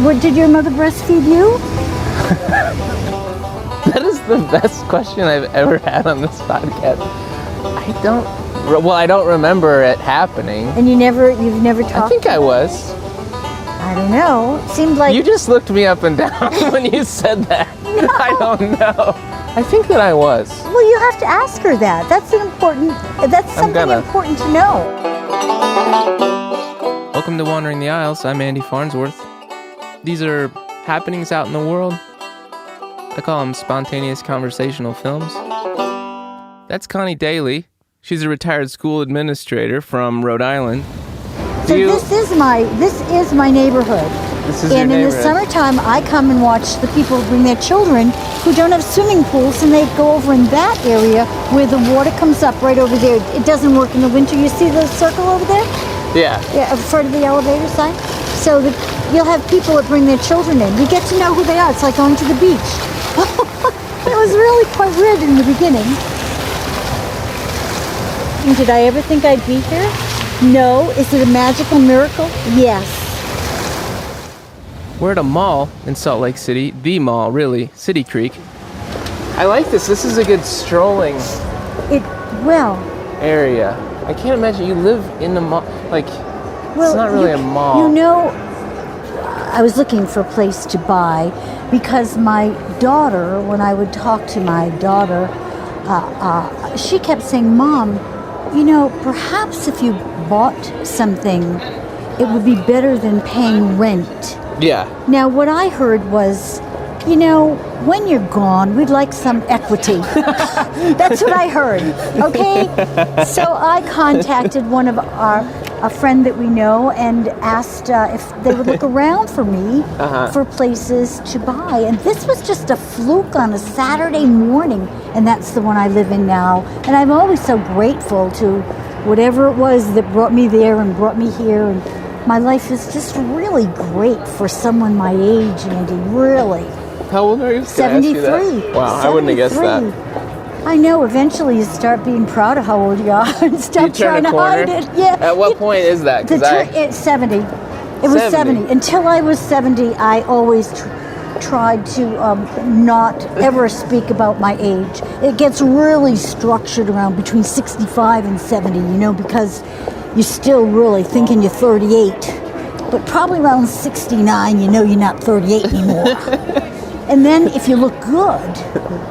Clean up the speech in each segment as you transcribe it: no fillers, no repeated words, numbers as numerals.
Did your mother breastfeed you? That is the best question I've ever had on this podcast. I don't remember it happening. And you've never talked? I think I was. I don't know. It seemed like... You just looked me up and down when you said that. No. I don't know. I think that I was. Well, you have to ask her that. That's something important to know. Welcome to Wandering the Aisles. I'm Andy Farnsworth. These are happenings out in the world. I call them spontaneous conversational films. That's Connie Daly. She's a retired school administrator from Rhode Island. So this is my neighborhood. This is your And in the summertime, I come and watch the people bring their children who don't have swimming pools, and they go over in that area where the water comes up right over there. It doesn't work in the winter. You see the circle over there? Yeah. Yeah, in front of the elevator sign. So you'll have people that bring their children in. You get to know who they are. It's like going to the beach. It was really quite weird in the beginning. Did I ever think I'd be here? No. Is it a magical miracle? Yes. We're at a mall in Salt Lake City. The mall, really. City Creek. I like this. This is a good strolling area. I can't imagine you live in the mall. It's not really a mall. You know, I was looking for a place to buy because my daughter, when I would talk to my daughter, she kept saying, Mom, you know, perhaps if you bought something, it would be better than paying rent. Yeah. Now, what I heard was, you know, when you're gone, we'd like some equity. That's what I heard, okay? So I contacted a friend that we know and asked if they would look around for me for places to buy. And this was just a fluke on a Saturday morning, and that's the one I live in now. And I'm always so grateful to whatever it was that brought me there and brought me here. And my life is just really great for someone my age, Andy, really. How old are you? 73. Wow, I wouldn't have guessed that. I know, eventually you start being proud of how old you are and stop trying to hide it. Yeah. At what point is that? It's 70. It was 70. Until I was 70, I always tried to not ever speak about my age. It gets really structured around between 65 and 70, you know, because you're still really thinking you're 38. But probably around 69, you know you're not 38 anymore. And then if you look good,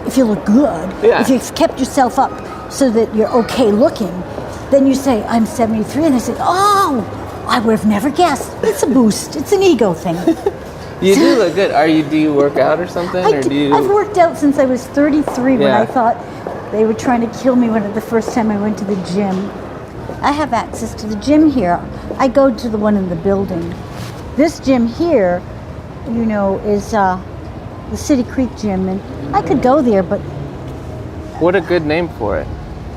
if you've kept yourself up so that you're okay looking, then you say, I'm 73. And they say, oh, I would have never guessed. It's a boost. It's an ego thing. You do look good. Do you work out or something? I've worked out since I was 33 when I thought they were trying to kill me the first time I went to the gym. I have access to the gym here. I go to the one in the building. This gym here, you know, is the City Creek gym, and I could go there, but... What a good name for it.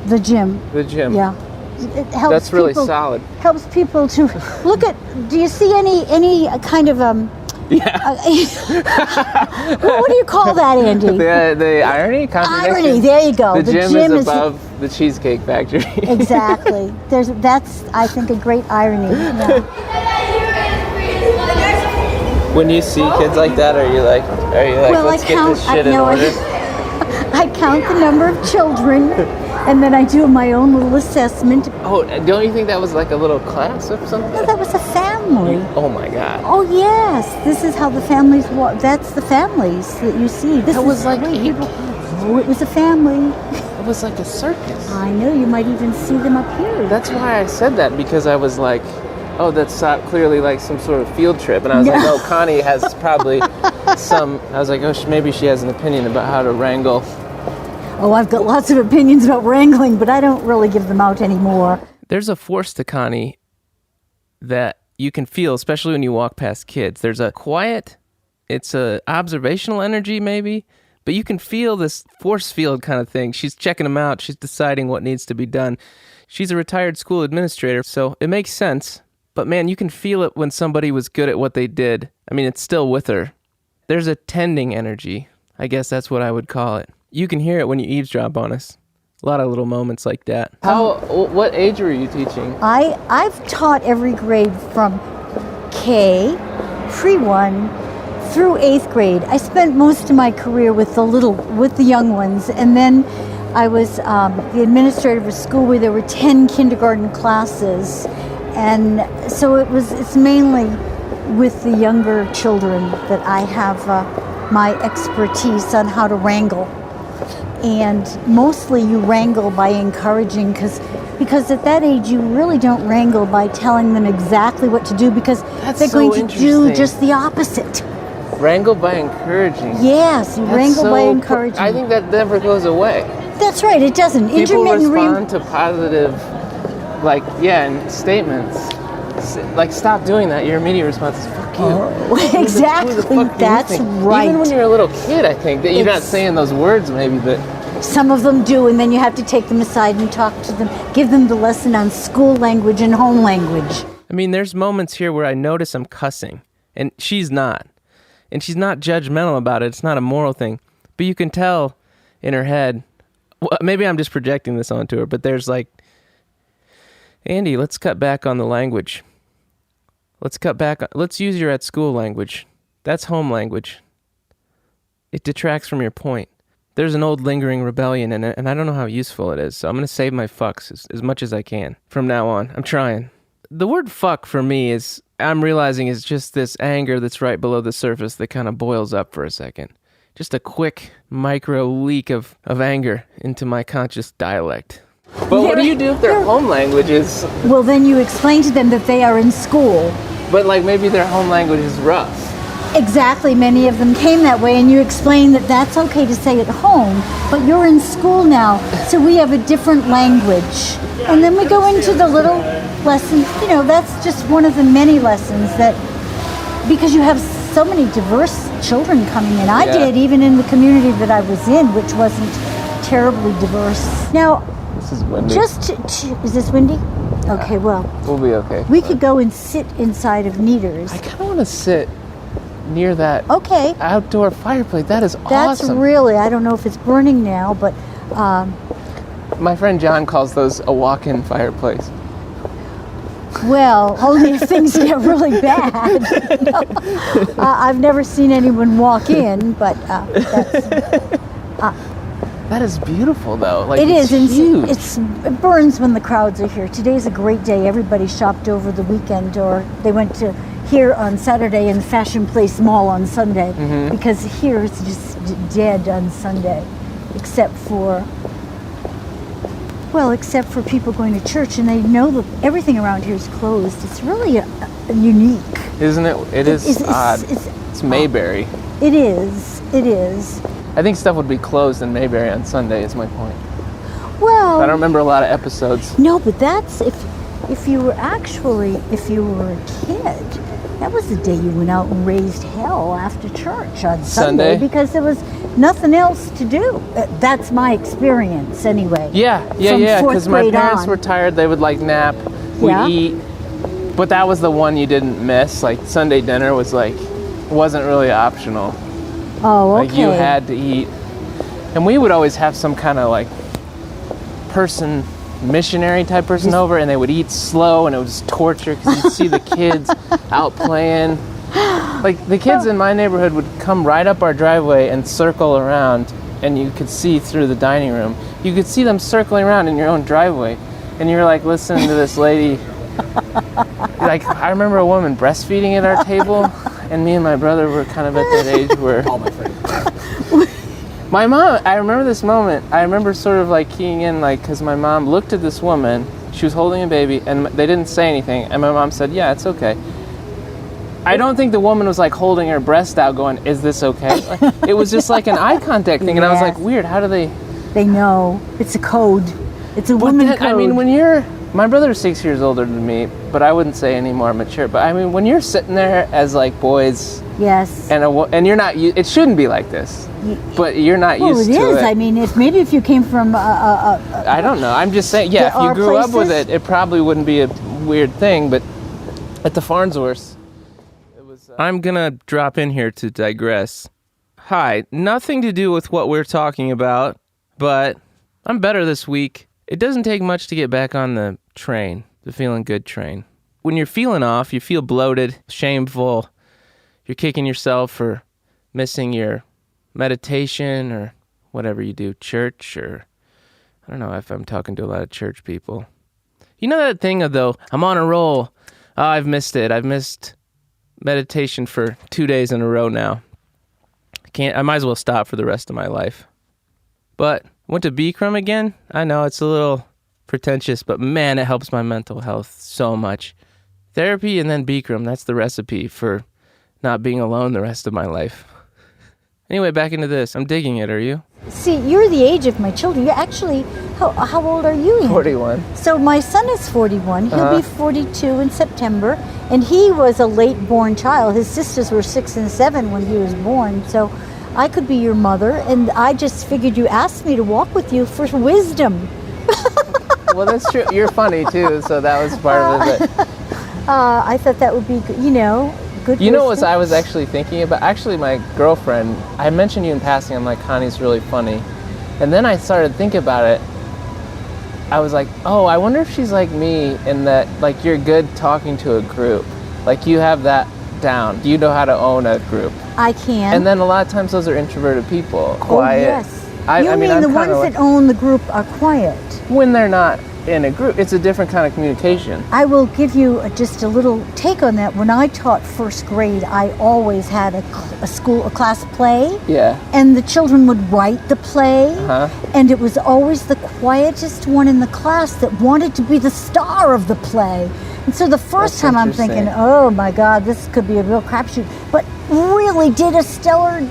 The gym. The gym. Yeah. It helps. That's really solid. Helps people to look at... Do you see any kind of... Yeah. What do you call that, Andy? The irony? Irony, there you go. The gym is above the Cheesecake Factory. Exactly. That's, I think, a great irony. Yeah. When you see kids like that, are you like, let's get this shit in order? I count the number of children, and then I do my own little assessment. Oh, don't you think that was like a little class or something? No, that was a family. Oh my God. Oh yes, this is how the families walk. That's the families that you see. It was a family. It was like a circus. I know, you might even see them up here. That's why I said that, because I was like, oh, that's clearly like some sort of field trip. And I was like, oh, Connie has probably I was like, oh, maybe she has an opinion about how to wrangle. Oh, I've got lots of opinions about wrangling, but I don't really give them out anymore. There's a force to Connie that you can feel, especially when you walk past kids. There's a quiet, it's a observational energy maybe, but you can feel this force field kind of thing. She's checking them out. She's deciding what needs to be done. She's a retired school administrator, so it makes sense. But man, you can feel it when somebody was good at what they did. I mean, it's still with her. There's a tending energy. I guess that's what I would call it. You can hear it when you eavesdrop on us. A lot of little moments like that. What age were you teaching? I've taught every grade from K, pre-1, through 8th grade. I spent most of my career with the young ones, and then I was the administrator of a school where there were 10 kindergarten classes, and so it's mainly with the younger children that I have my expertise on how to wrangle. And mostly you wrangle by encouraging, because at that age you really don't wrangle by telling them exactly what to do, because they're going to do just the opposite. Wrangle by encouraging. Yes, you wrangle by encouraging. I think that never goes away. That's right, it doesn't. People respond to positive, statements. Like, stop doing that. Your immediate response is, fuck you. Oh, exactly, that's right. Even when you're a little kid, I think, that you're not saying those words maybe, but... Some of them do, and then you have to take them aside and talk to them, give them the lesson on school language and home language. I mean, there's moments here where I notice I'm cussing, and she's not. And she's not judgmental about it. It's not a moral thing. But you can tell in her head, well, maybe I'm just projecting this onto her, but there's like, Andy, let's cut back on the language. Let's use your at school language. That's home language. It detracts from your point. There's an old lingering rebellion in it, and I don't know how useful it is, so I'm going to save my fucks as much as I can from now on. I'm trying. The word fuck for me I'm realizing is just this anger that's right below the surface that kind of boils up for a second. Just a quick micro leak of anger into my conscious dialect. But what do you do if their home language is... Well, then you explain to them that they are in school. But maybe their home language is rough. Exactly, many of them came that way, and you explain that that's okay to say at home, but you're in school now, so we have a different language. And then we go into the little lessons. That's just one of the many lessons that, because you have so many diverse children coming in. I did, even in the community that I was in, which wasn't terribly diverse. Now, this is windy. Is this windy? Okay, well. We'll be okay. We could go and sit inside of Neater's. I kind of want to sit near that outdoor fireplace. That is awesome. I don't know if it's burning now, but... My friend John calls those a walk-in fireplace. Well, only if things get really bad. I've never seen anyone walk in, but that is beautiful, though. It is. Huge. It burns when the crowds are here. Today's a great day. Everybody shopped over the weekend, or they went to here on Saturday and Fashion Place Mall on Sunday, because here it's just dead on Sunday, except for people going to church, and they know that everything around here is closed. It's really unique. Isn't it? It is odd. It's Mayberry. It is. I think stuff would be closed in Mayberry on Sunday, is my point. Well, I don't remember a lot of episodes. No, but that's if you were a kid, that was the day you went out and raised hell after church on Sunday, because there was nothing else to do. That's my experience, anyway. Yeah. Because my parents were tired. They would nap. We'd eat. But that was the one you didn't miss. Sunday dinner wasn't really optional. Oh, okay. You had to eat. And we would always have some kind of missionary type person over, and they would eat slow, and it was torture because you'd see the kids out playing. The kids in my neighborhood would come right up our driveway and circle around, and you could see through the dining room. You could see them circling around in your own driveway, and you're listening to this lady. I remember a woman breastfeeding at our table, and me and my brother were kind of at that age where... All my friends. My mom, I remember this moment. I remember sort of keying in, because my mom looked at this woman. She was holding a baby, and they didn't say anything. And my mom said, "Yeah, it's okay." I don't think the woman was holding her breast out, going, "Is this okay?" It was just an eye contact thing, and I was weird. How do they? They know it's a code. It's a woman code. I mean, my brother's 6 years older than me, but I wouldn't say any more mature. But I mean, when you're sitting there as boys, yes, and you're not, it shouldn't be like this. But you're not used to it. Well, it is. I mean, if you came from I don't know. I'm just saying, if you grew up with it, it probably wouldn't be a weird thing. But at the Farnsworth, it was... I'm going to drop in here to digress. Hi, nothing to do with what we're talking about, but I'm better this week. It doesn't take much to get back on the train, the feeling good train. When you're feeling off, you feel bloated, shameful. you're kicking yourself for missing your meditation or whatever you do, church, or I don't know if I'm talking to a lot of church people. You know that thing of, though, I'm on a roll. Oh, I've missed it. I've missed meditation for 2 days in a row now. I might as well stop for the rest of my life. But went to Bikram again. I know it's a little pretentious, but man, it helps my mental health so much. Therapy and then Bikram, that's the recipe for not being alone the rest of my life. Anyway, back into this. I'm digging it, are you? See, you're the age of my children. You're actually, how old are you? 41. So my son is 41. He'll be 42 in September. And he was a late-born child. His sisters were 6 and 7 when he was born. So I could be your mother. And I just figured you asked me to walk with you for wisdom. Well, that's true. You're funny, too, so that was part of it. I thought that would be, good, good You know wisdom. what I was actually thinking about? Actually, my girlfriend, I mentioned you in passing. I'm like, Connie's really funny. And then I started thinking about it. I was like, oh, I wonder if she's like me in that, like, you're good talking to a group. Like, you have that down. You know how to own a group. I can. And then a lot of times those are introverted people. Quiet. Oh, yes. I mean, the I'm ones like, that own the group are quiet. when they're not in a group, it's a different kind of communication. I will give you just a little take on that. When I taught first grade, I always had a class play. Yeah. And the children would write the play. And it was always the quietest one in the class that wanted to be the star of the play. And so the first time I'm thinking, oh my God, this could be a real crapshoot. But really did a stellar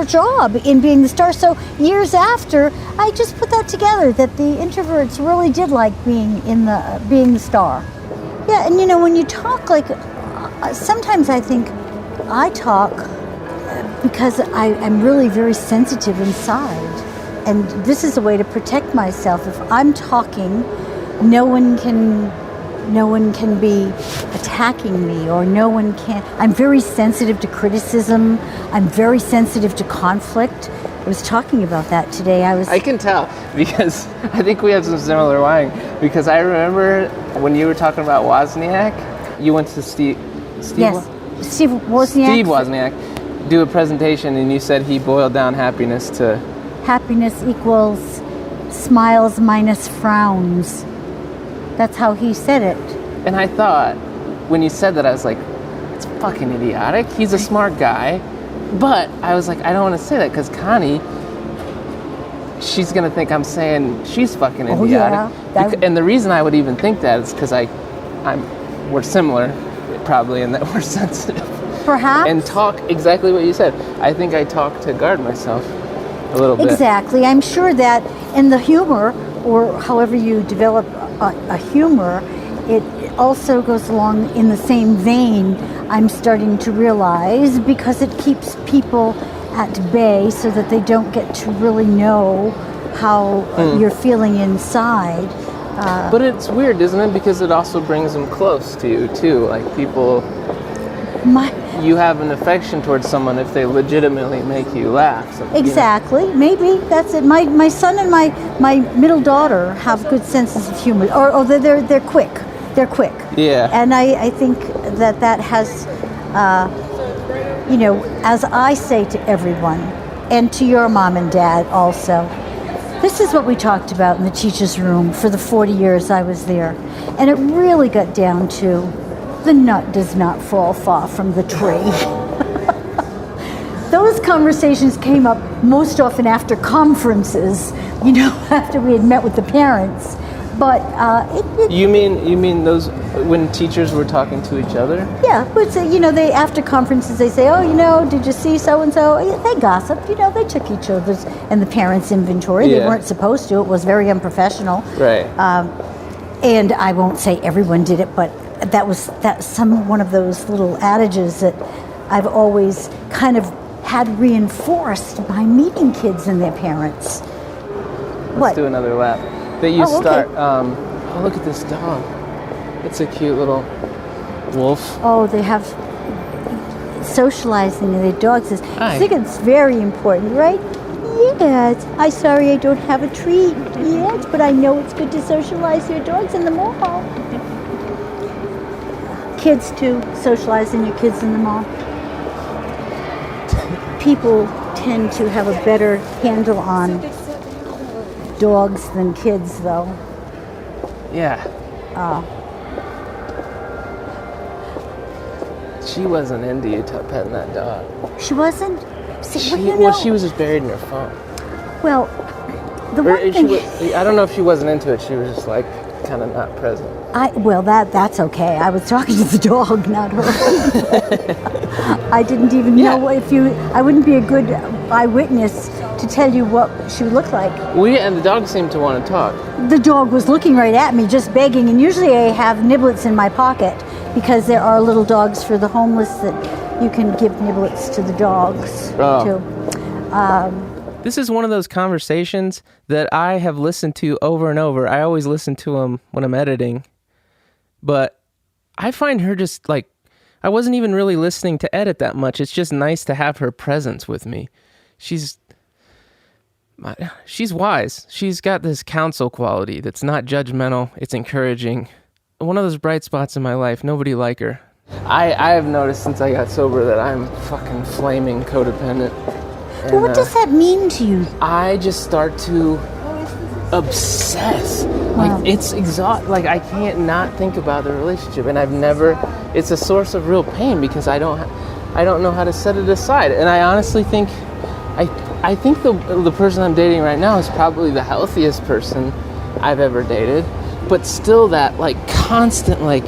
job in being the star. So years after, I just put that together, that the introverts really did like being the star. Yeah, and when you talk, like sometimes I think I talk because I'm really very sensitive inside, and this is a way to protect myself. If I'm talking, no one can be attacking me, or no one can. I'm very sensitive to criticism. I'm very sensitive to conflict. I was talking about that today. I can tell, because I think we have some similar wiring. Because I remember when you were talking about Wozniak, you went to Steve Wozniak do a presentation, and you said he boiled down happiness to happiness equals smiles minus frowns. That's how he said it. And I thought, when you said that, I was like, it's fucking idiotic. He's a smart guy. But I was like, I don't want to say that because Connie, she's going to think I'm saying she's fucking idiotic. Yeah. And the reason I would even think that is because we're similar, probably, in that we're sensitive. Perhaps. And talk exactly what you said. I think I talk to guard myself a little bit. Exactly. I'm sure that in the humor, or however you develop a humor, it also goes along in the same vein. I'm starting to realize, because it keeps people at bay so that they don't get to really know how you're feeling inside. But it's weird, isn't it? Because it also brings them close to you, too. Like, people... you have an affection towards someone if they legitimately make you laugh. Exactly. Maybe that's it. My son and my middle daughter have good senses of humor. Or they're quick. They're quick. Yeah. And I think that has, as I say to everyone, and to your mom and dad also, this is what we talked about in the teacher's room for the 40 years I was there. And it really got down to, the nut does not fall far from the tree. Those conversations came up most often after conferences, after we had met with the parents. But You mean those when teachers were talking to each other? Yeah, but they after conferences they say, oh, did you see so and so? They gossip, they took each other's and the parents' inventory. Yeah. They weren't supposed to. It was very unprofessional. Right. And I won't say everyone did it, but that's one of those little adages that I've always kind of had reinforced by meeting kids and their parents. Let's do another lap. That you start. Okay. Look at this dog. It's a cute little wolf. Oh, they have socializing and their dogs. Hi. I think it's very important, right? Yes. I'm sorry I don't have a treat. Yes, but I know it's good to socialize your dogs in the mall. Kids too, socializing your kids in the mall. people tend to have a better handle on dogs than kids, though. Yeah. She wasn't into you petting that dog. She wasn't? See, Well, she was just buried in her phone. Well, the one thing... I don't know if she wasn't into it. She was just like kind of not present. That's okay. I was talking to the dog, not her. I didn't even know if you... I wouldn't be a good eyewitness to tell you what she looked like. And the dog seemed to want to talk. The dog was looking right at me, just begging, and usually I have niblets in my pocket because there are little dogs for the homeless that you can give niblets to the dogs too. This is one of those conversations that I have listened to over and over. I always listen to them when I'm editing, but I find her just like, I wasn't even really listening to edit that much. It's just nice to have her presence with me. She's wise. She's got this counsel quality that's not judgmental. It's encouraging. One of those bright spots in my life. Nobody like her. I have noticed since I got sober that I'm fucking flaming codependent. And, well, what does that mean to you? I just start to obsess. Like, it's exhausting. Like, I can't not think about the relationship. And it's a source of real pain because I don't know how to set it aside. And I honestly think, I think the person I'm dating right now is probably the healthiest person I've ever dated. But still that, like, constant, like,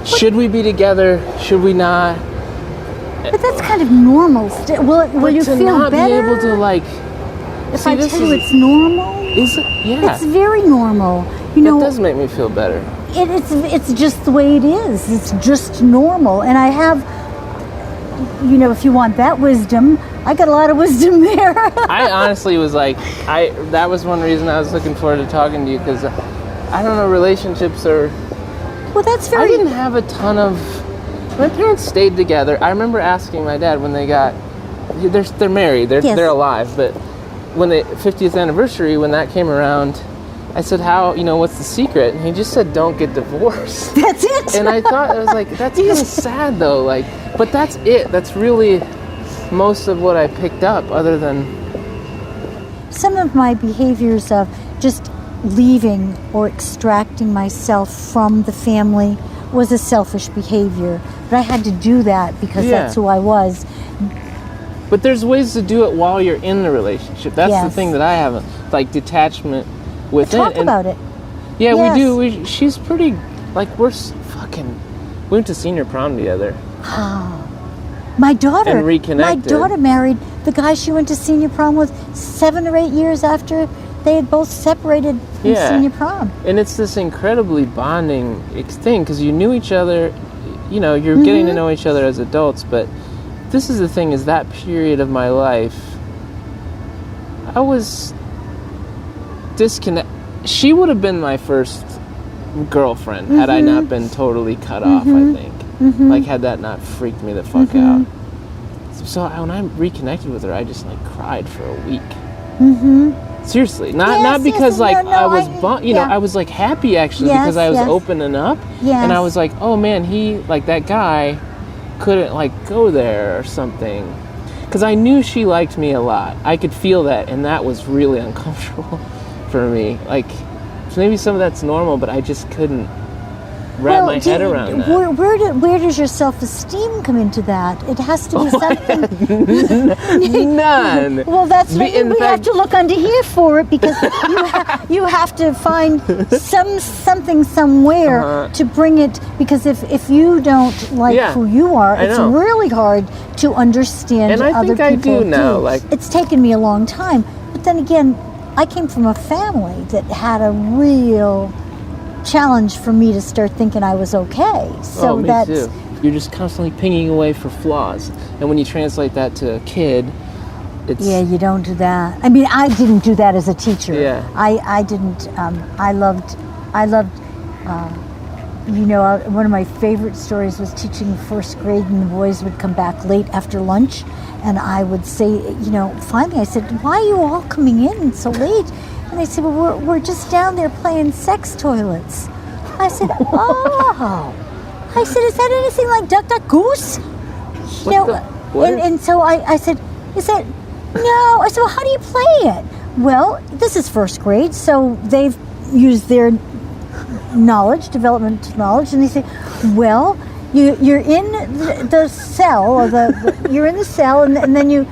should we be together? Should we not? But that's kind of normal. Will you feel not better? Be able to, like, if I tell you it's normal? Is it? Yeah. It's very normal. You know, it does make me feel better. It's just the way it is. It's just normal. And I have, you know, if you want that wisdom, I got a lot of wisdom there. I honestly was like, that was one reason I was looking forward to talking to you because, I don't know, relationships are... Well, that's very... I didn't have a ton of... My parents stayed together. I remember asking my dad when they got... They're married. They're alive. But when the 50th anniversary, when that came around, I said, what's the secret? And he just said, don't get divorced. That's it. And I thought, I was like, that's kind of sad, though. Like, but that's it. That's really most of what I picked up, other than... Some of my behaviors of just leaving or extracting myself from the family was a selfish behavior. But I had to do that because that's who I was. But there's ways to do it while you're in the relationship. That's the thing that I haven't, like, detachment within. Talk about it. Yeah, we do. She's pretty, like, we went to senior prom together. My daughter. And reconnected. My daughter married the guy she went to senior prom with 7 or 8 years after they had both separated from senior prom. And it's this incredibly bonding thing because you knew each other, you're getting to know each other as adults, but this is the thing, is that period of my life, I was disconnected. She would have been my first girlfriend had I not been totally cut off, I think. Like, had that not freaked me the fuck out. So when I reconnected with her, I just, like, cried for a week. Seriously. Not because, I was I was, like, happy, actually, because I was opening up. And I was like, oh, man, that guy couldn't, like, go there or something. Because I knew she liked me a lot. I could feel that, and that was really uncomfortable for me. Like, so maybe some of that's normal, but I just couldn't wrap my head around that. Where does your self-esteem come into that? It has to be something... None. Well, that's we have to look under here for it, because you have to find something somewhere to bring it, because if you don't like who you are, it's really hard to understand and I other think people. I do now. Like, it's taken me a long time, but then again, I came from a family that had a real challenge for me to start thinking I was okay. So me too. You're just constantly pinging away for flaws, and when you translate that to a kid, it's... Yeah, you don't do that. I mean, I didn't do that as a teacher. Yeah. I didn't. I loved. One of my favorite stories was teaching first grade, and the boys would come back late after lunch, and I would say, finally I said, why are you all coming in so late? And they said, well, we're just down there playing sex toilets. I said, oh. I said, is that anything like Duck Duck Goose? And so I said, He said, no. I said, well, how do you play it? Well, this is first grade, so they've used their development knowledge, and they say, well, you're in the cell, or you're in the cell, and then you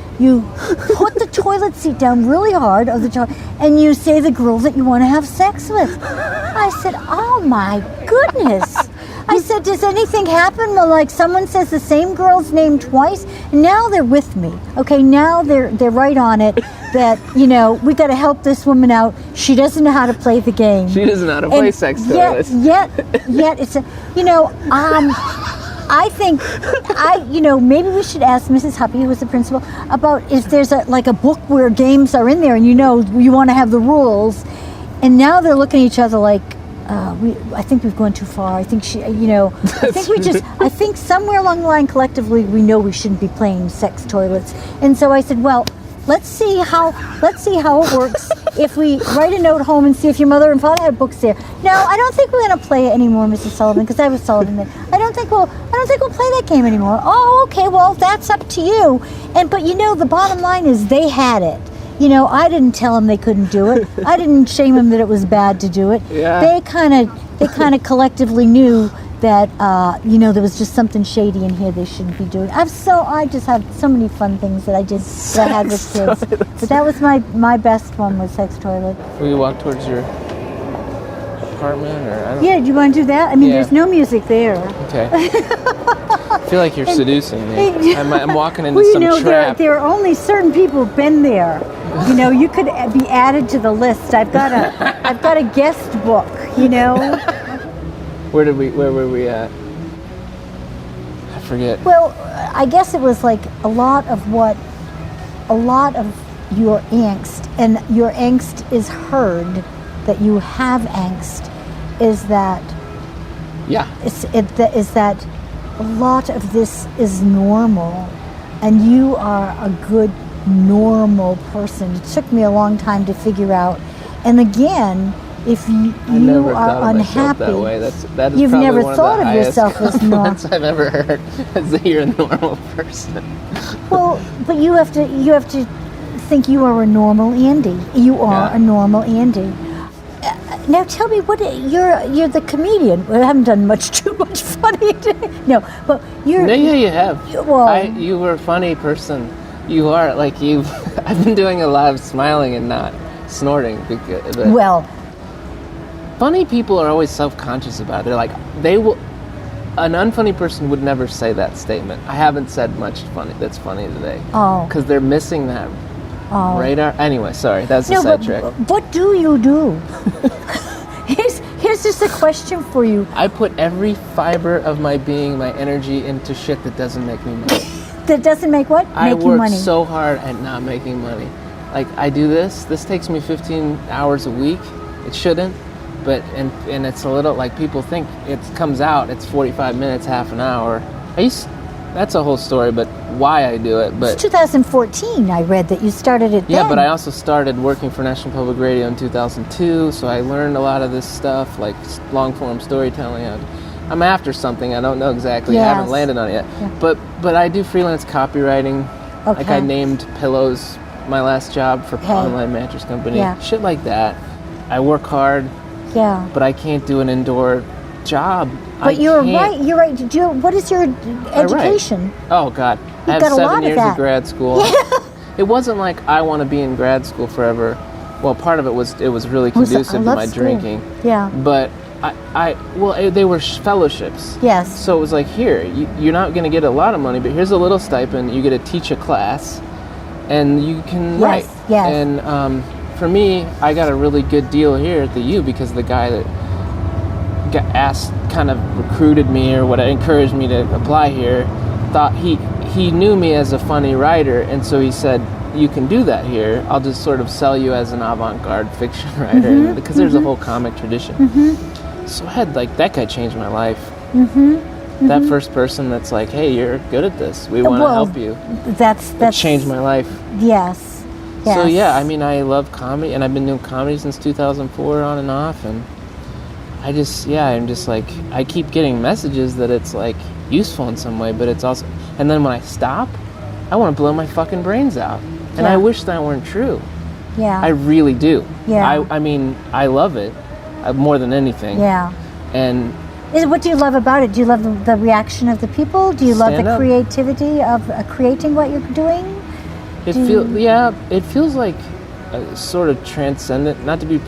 put the toilet seat down really hard, and you say the girl that you want to have sex with. I said, oh my goodness. I said, does anything happen? Well, like someone says the same girl's name twice, and now they're with me. Okay, now they're right on it. That we got to help this woman out. She doesn't know how to play the game. She doesn't know how to play sex toilets. Yet it's I think maybe we should ask Mrs. Huppy, who was the principal, about if there's a book where games are in there, and you want to have the rules. And now they're looking at each other like, I think we've gone too far. I think I think somewhere along the line collectively we know we shouldn't be playing sex toilets. And so I said, well, let's see how it works if we write a note home and see if your mother and father had books there. No, I don't think we're going to play it anymore, Mrs. Sullivan, because I was Sullivan then. I don't think we'll play that game anymore. Oh, okay, well, that's up to you. But the bottom line is they had it. I didn't tell them they couldn't do it. I didn't shame them that it was bad to do it. Yeah. They kind of collectively knew that there was just something shady in here they shouldn't be doing. I just have so many fun things that I did that I had with kids. But that was my best one, was sex toilet. Will you walk towards your apartment, or I don't? Yeah, do you want to do that? I mean, there's no music there. Okay. I feel like you're seducing me. I'm walking into some trap. There are only certain people who've been there. You could be added to the list. I've got a guest book. Where were we at? I forget. Well, I guess it was like a lot of your angst, and your angst is heard, that you have angst, is that is that a lot of this is normal, and you are a good normal person. It took me a long time to figure out, and again, if you are unhappy, that way. That is you've probably never one thought of, of yourself as normal. Compliments I've ever heard, is that you're a normal person. Well, but you have to think you are a normal Andy. You are a normal Andy. Now tell me, you're the comedian. I haven't done too much funny. No, but you're. No, yeah, you have. You were a funny person. You are I've been doing a lot of smiling and not snorting because. Funny people are always self-conscious about it. They're like, an unfunny person would never say that statement. I haven't said much that's funny today. Oh. Because they're missing that radar. Anyway, sorry, that's a sidetrack. What do you do? Here's just a question for you. I put every fiber of my being, my energy, into shit that doesn't make me money. That doesn't make what? I work so hard at not making money. I do this. This takes me 15 hours a week. It shouldn't. But and it's a little people think it comes out, it's 45 minutes, half an hour. That's a whole story, but why I do it. But it's 2014. I read that you started it. Yeah, then. But I also started working for National Public Radio in 2002, so I learned a lot of this stuff, like long form storytelling. I'm after something. I don't know exactly. Yes. I haven't landed on it yet. Yeah. But I do freelance copywriting. Okay. I named pillows my last job for online mattress company. Yeah. Shit like that. I work hard. Yeah. But I can't do an indoor job. But you're right. What is your education? Oh, God. I have 7 years of grad school. Yeah. It wasn't like I want to be in grad school forever. Well, part of it was really conducive to my drinking. Yeah. But they were fellowships. Yes. So it was like, here, you're not going to get a lot of money, but here's a little stipend. You get to teach a class, and you can write. Yes. And for me, I got a really good deal here at the U because the guy that kind of recruited me or encouraged me to apply here, thought he knew me as a funny writer, and so he said, you can do that here. I'll just sort of sell you as an avant-garde fiction writer, because there's a whole comic tradition. Mm-hmm. So I had that guy changed my life. Mm-hmm. That first person that's like, hey, you're good at this. We want to help you. That changed my life. Yes. Yes. So yeah, I mean, I love comedy, and I've been doing comedy since 2004 on and off, and I'm just I keep getting messages that it's useful in some way, but it's also, and then when I stop, I want to blow my fucking brains out. And Yeah. I wish that weren't true. Yeah. I really do. Yeah. I mean, I love it more than anything. Yeah. And What do you love about it? Do you love the reaction of the people? Do you love Stand the up. creativity of creating what you're doing? it feels like a sort of transcendent, not to be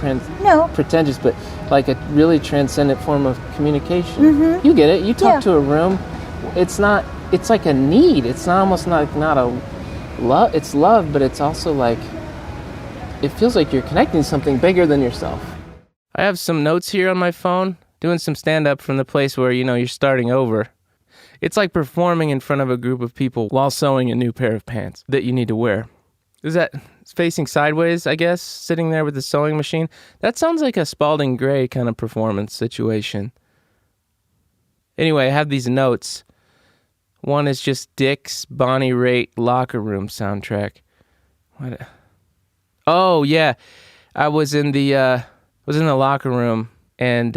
No. pretentious, but like a really transcendent form of communication. Mm-hmm. You get it. You talk Yeah. to a room. It's like a need. It's not a love. It's love, but it's also like, it feels like you're connecting to something bigger than yourself. I have some notes here on my phone, doing some stand-up from the place where, you're starting over. It's like performing in front of a group of people while sewing a new pair of pants that you need to wear. Is that facing sideways, I guess, sitting there with the sewing machine? That sounds like a Spalding Gray kind of performance situation. Anyway, I have these notes. One is just Dick's Bonnie Raitt locker room soundtrack. What? Oh yeah, I was in the locker room, and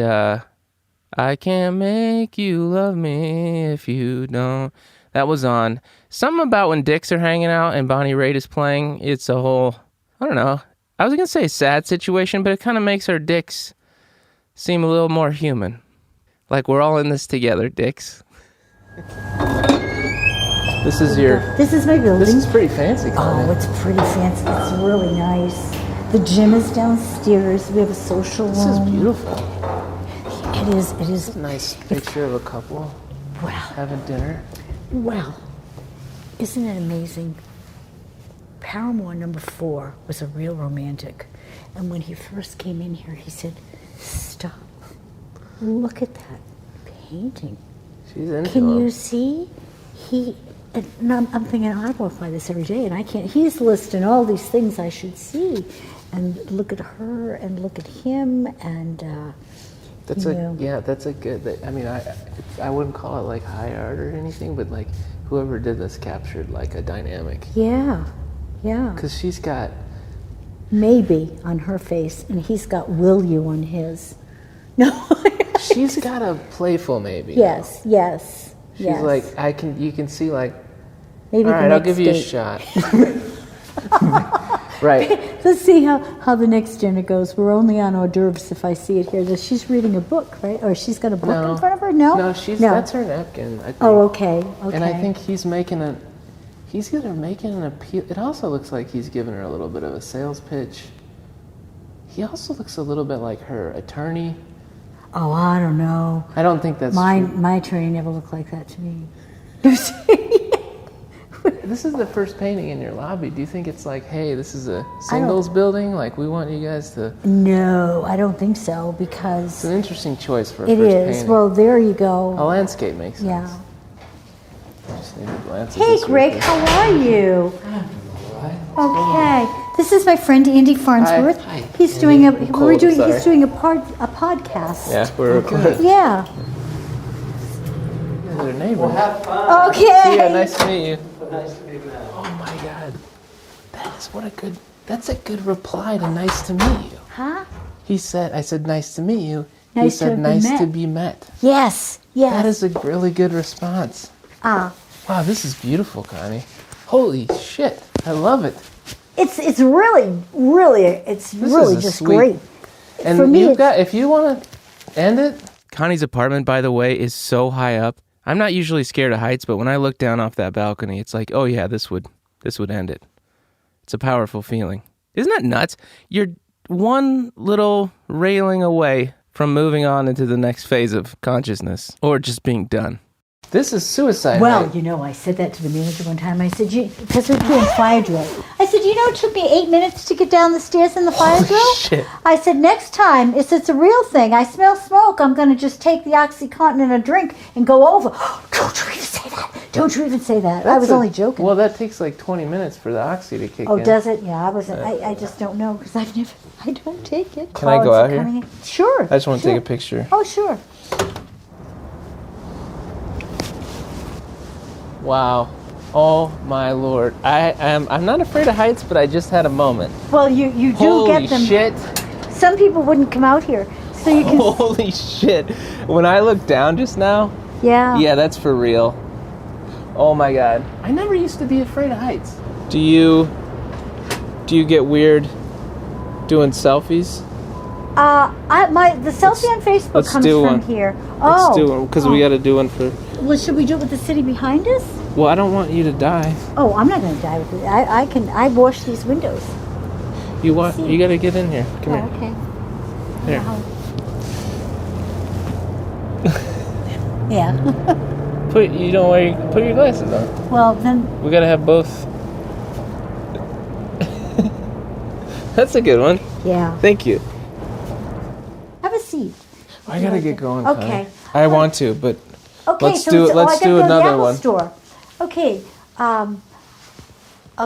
I can't make you love me if you don't. That was on. Something about when dicks are hanging out and Bonnie Raitt is playing. It's a whole, I don't know. I was gonna say sad situation, but it kind of makes our dicks seem a little more human. Like we're all in this together, dicks. This is my building. This is pretty fancy, Connie. Oh, it's pretty fancy. It's really nice. The gym is downstairs. We have a social room. This is beautiful. It is. It is. A nice picture of a couple having dinner. Well, isn't it amazing? Paramore number 4 was a real romantic. And when he first came in here, he said, "Stop. Look at that painting. She's into Can him. you see?" And I'm thinking, I walk by this every day, and I can't. He's listing all these things I should see, and look at her, and look at him, and That's a good. I mean, I wouldn't call it like high art or anything, but like whoever did this captured like a dynamic. yeah. Because she's got Maybe on her face, and he's got "will you" on his. No. she's got a playful maybe. Yes. She's yes. like you can see like. Maybe All the right, I'll next give you a date. shot. Right. Let's see how the next dinner goes. We're only on hors d'oeuvres if I see it here. She's reading a book, right? Or she's got a book in front of her? No? No, that's her napkin, I think. Oh, okay. And I think he's either making an appeal. It also looks like he's giving her a little bit of a sales pitch. He also looks a little bit like her attorney. Oh, I don't know. I don't think that's My true. attorney never looked like that to me. This is the first painting in your lobby. Do you think it's like, hey, this is a singles building? Like, we want you guys to... No, I don't think so, It's because an interesting choice for a it first is. painting. Well, there you A go. landscape makes sense. Yeah. Just need to glance at Hey, this Greg, real quick. how are you? Okay. This is my friend Andy Farnsworth. Hi. He's Andy. doing I'm cold, he's sorry. doing a podcast. Yeah, we're recording. Yeah. You guys are neighbors. Okay. Yeah, nice to meet you. Nice to meet you. Oh my God. That's a good reply to nice to meet you. Huh? I said, nice to meet you. He Nice to said, have been nice met. to be met. Yes. That is a really good response. Ah. Wow, this is beautiful, Connie. Holy shit. I love it. It's really This really is a just sweet- great. And For me, if you want to end it. Connie's apartment, by the way, is so high up. I'm not usually scared of heights, but when I look down off that balcony, it's like, oh yeah, this would end it. It's a powerful feeling. Isn't that nuts? You're one little railing away from moving on into the next phase of consciousness, or just being done. This is suicide. Well, height. I said that to the manager one time. I said, because we're doing fire drill. I said, it took me 8 minutes to get down the stairs in the fire drill? Shit. I said, next time, it's a real thing. I smell smoke. I'm going to just take the OxyContin and a drink and go over. Don't you even say that. Don't you even say that. I was only joking. Well, that takes like 20 minutes for the oxy to kick in. Oh, does it? Yeah, I just don't know because I don't take it. Can I go out here? Coming in. Sure. I just want to take a picture. Oh, sure. Wow. Oh my Lord. I'm not afraid of heights, but I just had a moment. Well, you do Holy get them. shit. Some people wouldn't come out here, so you can. Holy shit. When I looked down just now, Yeah. yeah, that's for real. Oh my God. I never used to be afraid of heights. Do you get weird doing selfies? The selfie on Facebook comes from here. Let's do one, because we got to do one for... Well, should we do it with the city behind us? Well, I don't want you to die. Oh, I'm not going to die with it. I wash these windows. You got to get in here. Come here. Okay. Here. Yeah. Put your glasses on. Well, then... We got to have both. That's a good one. Yeah. Thank you. Have a seat. I got to get going, Okay. Connie. I want to, but okay, let's do another one. Store. Okay. I'll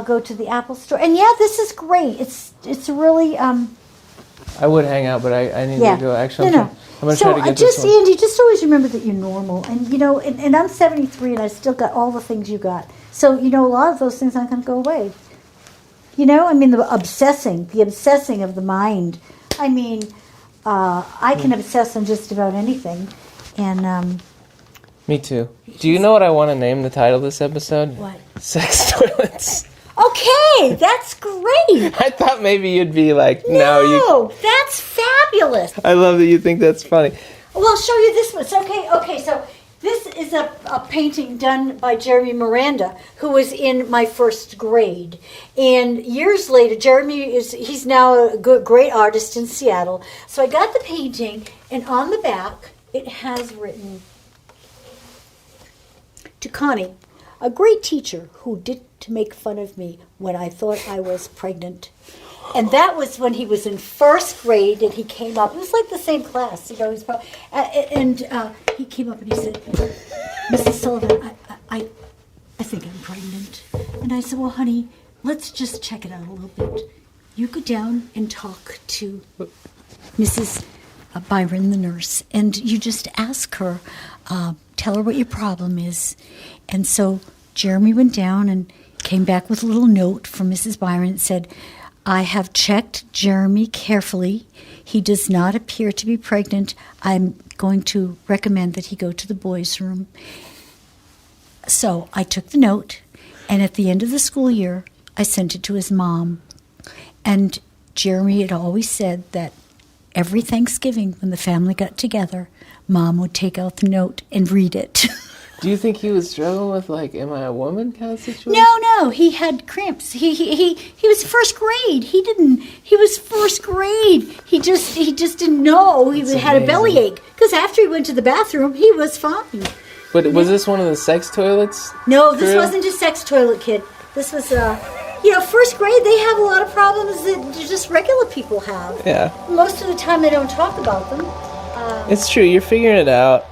go to the Apple store. And yeah, this is great. It's really I would hang out, but I need to go. Actually, I'm going to try to get just this one. Andy, just always remember that you're normal. And and I'm 73 and I still got all the things you got. So, a lot of those things aren't going to go away. The obsessing of the mind. I can obsess on just about anything. And me too. Do you know what I want to name the title of this episode? What? Sex toilets. Okay, that's great. I thought maybe you'd be like, no, that's fabulous. I love that you think that's funny. Well, I'll show you this one. Okay, so this is a painting done by Jeremy Miranda, who was in my first grade. And years later, he's now a great artist in Seattle. So I got the painting, and on the back, it has written, to Connie, a great teacher who didn't make fun of me when I thought I was pregnant. And that was when he was in first grade, and he came up. It was like the same class, he was probably, and he came up and he said, "Mrs. Sullivan, I think I'm pregnant." And I said, "Well, honey, let's just check it out a little bit. You go down and talk to Mrs. Byron, the nurse, and you just ask her, tell her what your problem is." And so Jeremy went down and came back with a little note from Mrs. Byron and said, "I have checked Jeremy carefully. He does not appear to be pregnant. I'm going to recommend that he go to the boys' room." So I took the note, and at the end of the school year, I sent it to his mom. And Jeremy had always said that every Thanksgiving when the family got together, Mom would take out the note and read it. Do you think he was struggling with, am I a woman kind of situation? No, he had cramps. He was first grade. He was first grade. He just didn't know he had a bellyache. Because after he went to the bathroom, he was fine. But was this one of the sex toilets? No, this wasn't a sex toilet, kid. This was, first grade, they have a lot of problems that just regular people have. Yeah. Most of the time, they don't talk about them. It's true. You're figuring it out.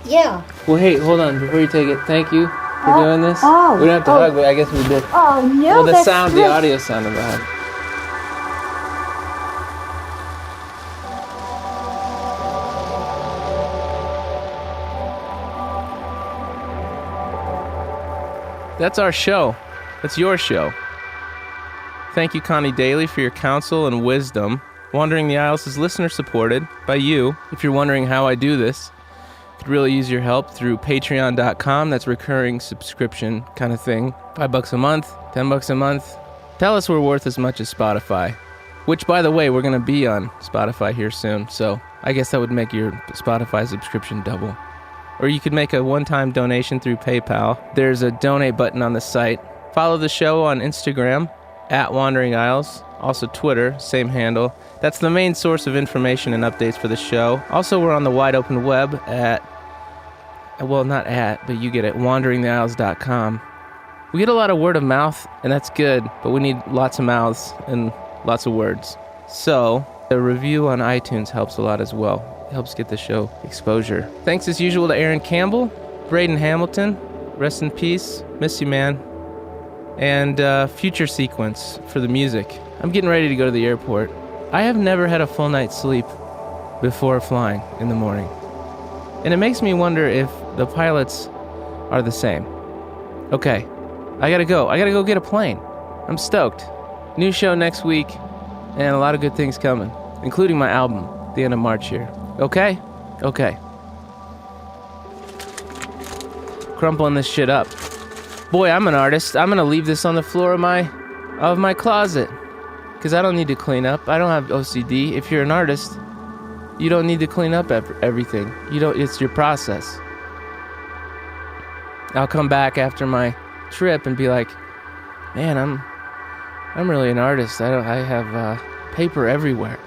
Yeah. Well, hey, hold on. Before you take it, thank you for doing this. Oh. We don't have to hug, but I guess we did. Oh, no, well, that's the great. audio sound of a hug. That's our show. That's your show. Thank you, Connie Daly, for your counsel and wisdom. Wandering the Aisles is listener-supported by you. If you're wondering how I do this, could really use your help through patreon.com. That's recurring subscription kind of thing. $5 a month, $10 a month. Tell us we're worth as much as Spotify, which, by the way, we're going to be on Spotify here soon. So I guess that would make your Spotify subscription double. Or you could make a one-time donation through PayPal. There's a donate button on the site. Follow the show on Instagram @Wandering Isles. Also Twitter, same handle. That's the main source of information and updates for the show. Also, we're on the wide open web but you get it, wanderingtheisles.com. We get a lot of word of mouth, and that's good, but we need lots of mouths and lots of words. So, a review on iTunes helps a lot as well. It helps get the show exposure. Thanks as usual to Aaron Campbell, Braden Hamilton, rest in peace, miss you, man. And future sequence for the music. I'm getting ready to go to the airport. I have never had a full night's sleep before flying in the morning. And it makes me wonder if the pilots are the same. Okay, I gotta go. I gotta go get a plane. I'm stoked. New show next week, and a lot of good things coming, including my album at the end of March here. Okay? Okay. Crumpling this shit up. boy, I'm an artist. I'm gonna leave this on the floor of my closet because I don't need to clean up. I don't have OCD. If you're an artist, you don't need to clean up everything. You don't. It's your process. I'll come back after my trip and be like, man, I'm really an artist. I have paper everywhere.